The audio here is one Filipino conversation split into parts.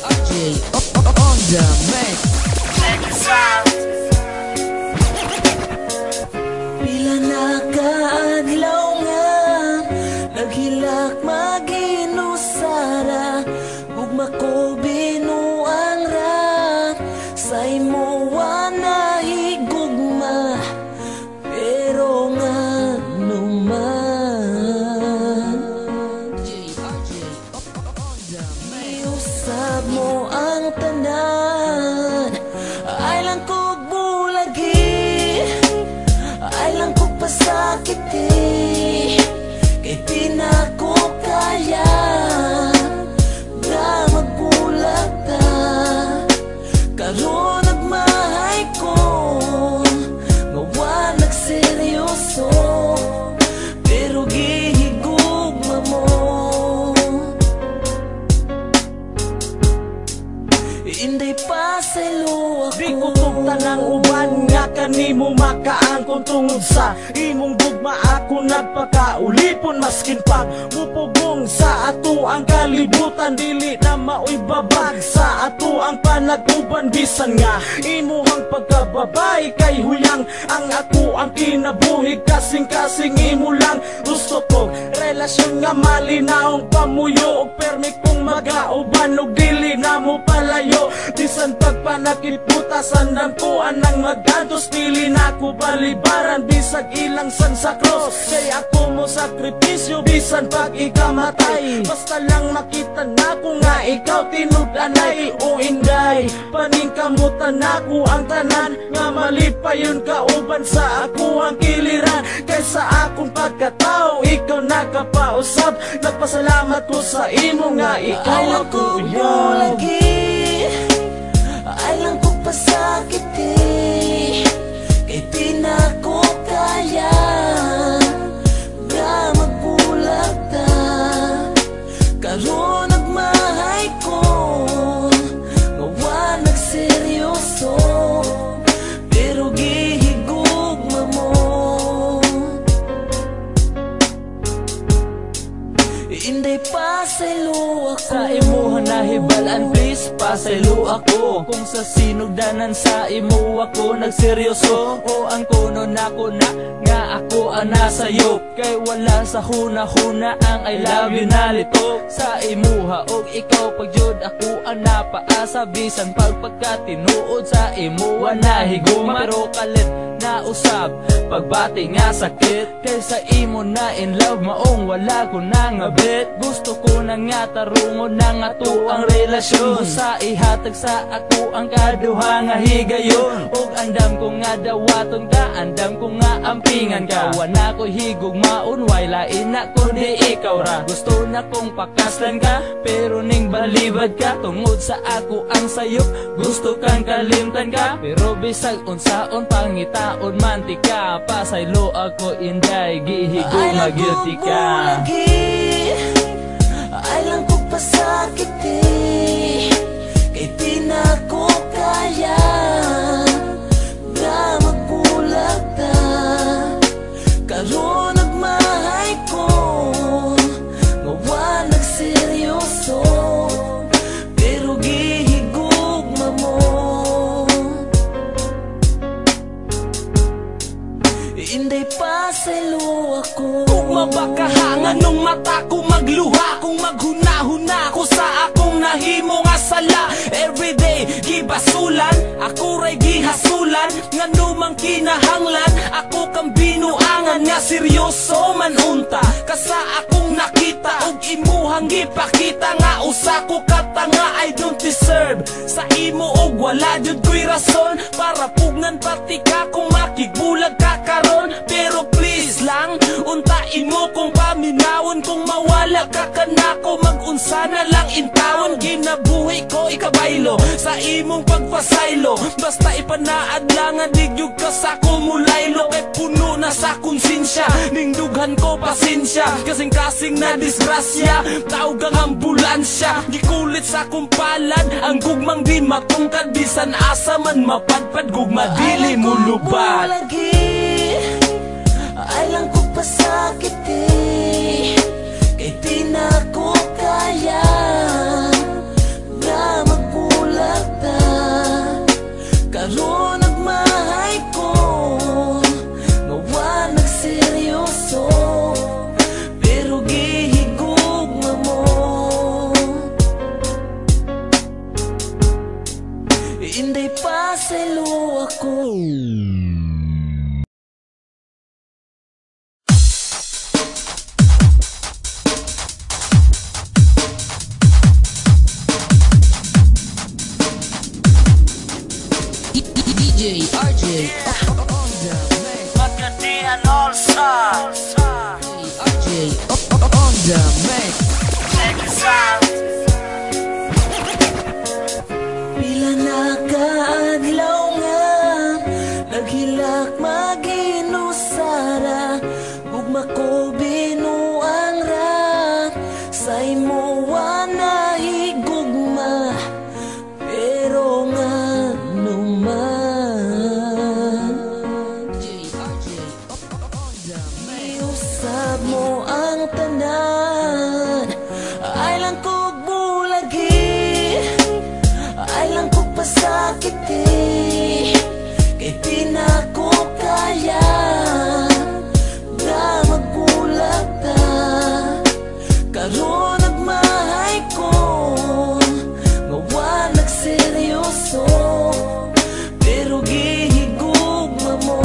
RJ on the mix. Check this out. Pila na kaadlaw nga naghilak maginusara, gugma ko binuang rat sa imo na higugma, pero nga naman iusab mo ang tanan. Ay lang kog bulagi, ay lang kog pasakiti, kay di na ko kaya nga magbulag ta. Karon nagmahay ko nga wa nagseryoso, pero gihigugma mo. Inday pa sa luwa ko, Di ko tanang uban nga kanimo makaangkon tungod sa imong gugma. Ako nagpakaulipon maskin pag mupugong sa ato ang kalibutan. Dili na maoy babag sa ato ang panag-uban, bisan nga imuhang pagkababay kay huyang ang ako ang kinabuhi. Kasing-kasing imo lang gusto ko relasyon nga malinaong pamuyo og permi kong magauban og dili na mo palayo. Bisan pagpanakit butasan ng tuan ng magantos, dili na ko balibaran bisag ilang san sa cross. Kay ako mo sakripisyo bisan pag ikamatay, basta lang makita na ko nga ikaw tinud-anay. O inday paningkamutan ako ang tanan nga mali pa yun kauban sa ako ang kiliran. Kaysa akong pagkatao ikaw nakapausap, nagpasalamat ko sa imo nga ikaw ang kuya. Ay lang kong pasakiti, kay di na ko kaya nga magbulag ta. Karon nagmahay ko nga wa nagseryoso, pero gihigugma mo. Inday pasaylo ako sa imo nahibalaan, please pasaylo ako. Kung sa sinugdanan sa imo ako nagseryoso, o ang kuno nako na nga ako ang nasayop. Kay wala sa huna-huna ang I love you na litok sa imuha. Og ikaw pagyud ako ang napaasa, bisan pagpagkatinuod sa imo nahiguma. Pero kalit na usab pagbati nga sakit, kay sa imo na in love maong wala ko nang abit. Gusto ko na nga tarungon na nga to ang relasyon, sa ihatag sa ako ang kaduha nga higayon. Og andam ko nga dawaton ka, andam ko nga ampingan ka. Wana ko higugmaon, way lain na kundi ikaw ra. Gusto na kong pakaslan ka, pero ning balibad ka. Tungod sa ako ang sayop, gusto kang kalimtan ka. Pero bisag unsaon pangitaon mantika, pasaylo ako inday, gihigugma guilty ka. Ay lang kong pasakiti, kay di na ko kaya nga magbulag ta. Karon nagmahay ko nga wa nagseryoso, pero gihigugma mo. Inday pasaylo ako. Kung mabakahangan nung mata ko magluha, kung maghuna-huna ko sa akong nahimo nga sala. Everyday gibasulan, ako ray gihasulan, nga numang kinahanglan ako kang binuangan nga seryoso man unta. Kasa akong nakita og imuhang gipakita nga usa ko katanga I don't deserve sa imo, og wala jud ko'y rason para pugnan pati ka kung makigbulag ka karon. Pero please lang untain mo kung paminawon, kung mawala ka kanako mag-unsa na lang intawon. Ginabuhi ko ikabaylo sa imong pagpasaylo, basta ipanaad lang nga digyug ka sa kumulaylo. Kay puno na sa konsensya, ning dughan ko pasensya, kasing-kasing na disgrasya, tawag ang ambulansya. Gikulit sa kumpalad ang gugmang di matungkad, bisan asa man mapadpad gugma dili mo lubad. Ay lang kong pasakiti, kay di na ko kaya DJ RJ on the mix. Magkadihan all stars. RJ on the mix. Check this out. Pila na kaadlaw nga naghilak maginusara, gugma ko binuang ra sa imo na higugma, pero nga naman DJ RJ on the mix. iusab mo ang tanan, ay lang kog bulagi, ay lang kog pasakiti, kay di na ko kaya nga magbulag ta. Karon nagmahay ko nga wa nagseryoso, pero gihigugma mo.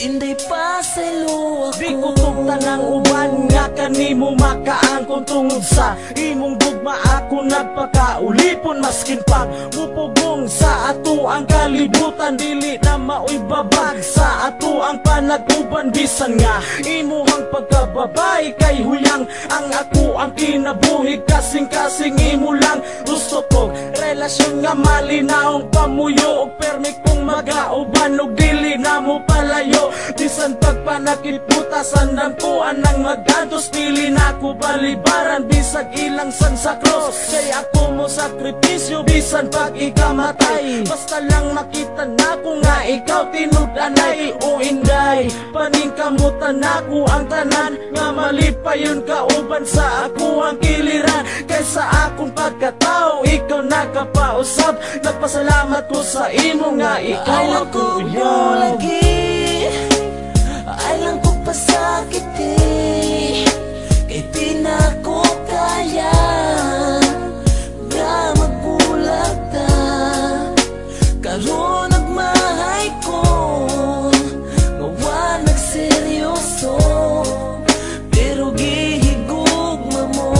Inday pa selo ako. Di ko tanang uban nga kanimo makaangkon tungod sa imong gugma. Ako nagpakaulipon maskin pag mupugong sa ato ang kalibutan. Dili na maoy babag sa ato ang panatuban. Bisan nga imuhang pagkababay kay huyang ang ako ang kinabuhi. Kasing-kasing imo lang gusto ko relasyon nga malinaong pamuyo og permi kong magauban og dili na mo palayo. Bisan pagpanakit putasan ng kuan ng magantos, pili na ko balibaran bisag ilang san sa cross. Kay ako mo sakripisyo bisan pag ikamatay. Basta lang makita na ko nga ikaw tinud-anay. O inday paningkamutan ako ang tanan nga malipayon kauban sa ako ang kiliran. Kaysa akong pagkatao ikaw nakapausap. Nagpasalamat ko sa imo nga ikaw ang kuyang. Ay lang ko pasakiti, kay di na ko kaya nga magbulag ta. Karon nagmahay ko nga wa nagseryoso, pero gihigugma mo.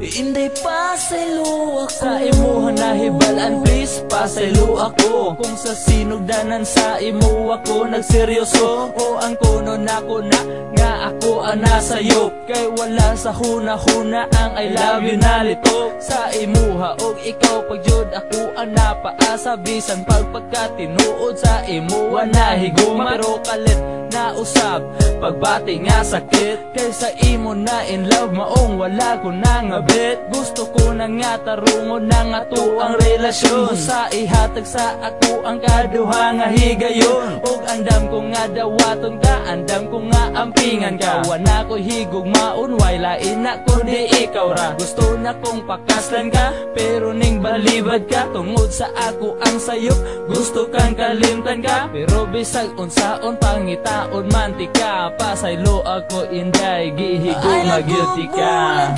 Inday pa selo ako. Sa imuha nahibalan please pasaylo ako. Kung sa sinugdanan sa imo ako nagseryoso, o ang kuno nako na nga ako ang nasayop. Kay wala sa huna-huna ang I love you na lito. Sa imuha og ikaw pagjud ako ang napaasa. Bisan pagpagkatinuod sa imuha nahiguma, pero kalit na usab pagbati nga sakit. Kay sa imo na in love maong wala ko na nga bet. Gusto ko na nga tarungon na nga to ang relasyon. Sa ihatag sa ako ang kaduha nga higayon. Og andam ko nga dawaton ka, andam ko nga ampingan ka. Wana ko higugmaon, way lain na kundi ikaw ra. Gusto na kong pakaslan ka, pero ning balibad ka. Tungod sa ako ang sayop, gusto kang kalimtan ka. Pero bisag unsaon pangitaon mantika, pasaylo ako inday, gihigong guilty ka.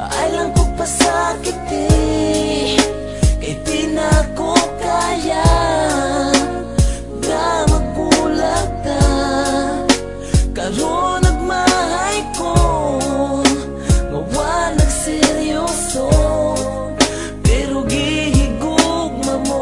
Ay lang ko pasakiti, kay di na ko kaya nga magbulag ta. Karon nagmahay ko nga wa nagseryoso, pero gihigugma mo.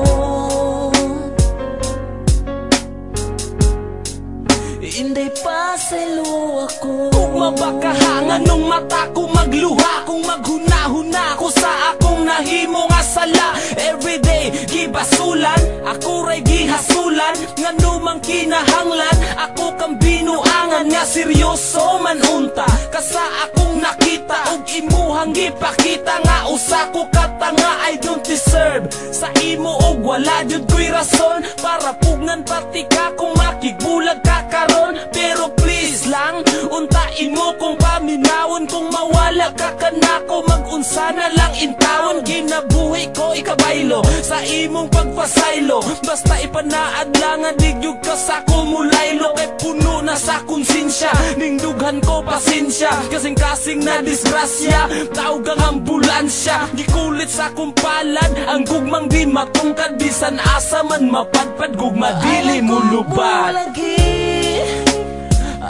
Inday pa selo ako. Kung mabakahangan nung mata ko magluha, kung maghuna-huna ko sa akong nahimo nga sala. Everyday gibasulan, ako ray gihasulan, nga numang kinahanglan. Ako kang binuangan nga seryoso man unta. Kasa akong nakita og imuhang gipakita nga usa ko katanga I don't deserve. Sa imo og wala jud ko'y rason para pugnan pati ka kung makigbulag ka karon. Pero please lang untain mo kung paminawon, kung mawala ka kanako mag-unsa na lang intawon. Ginabuhi ko ikabaylo sa imong pagpasaylo, basta ipanaad lang nga digyug ka sa kumulaylo. Kay puno na sa konsensya, ning dughan ko pasensya. Kasing-kasing na disgrasya, tawag ang ambulansya. Gikulit sa kumpalan, ang gugmang di matungkad. Bisan asa man mapadpad, gugma dili mo lubad.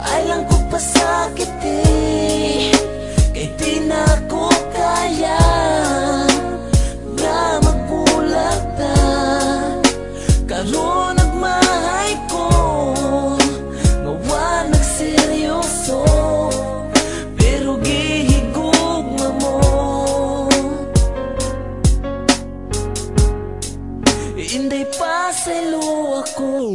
Ay lang ko pasakit kay di na ko kaya nga magbulag ta. Karon nagmahay ko nga wa nagseryoso, pero gihigugma mo. Inday pa sa ilo ako.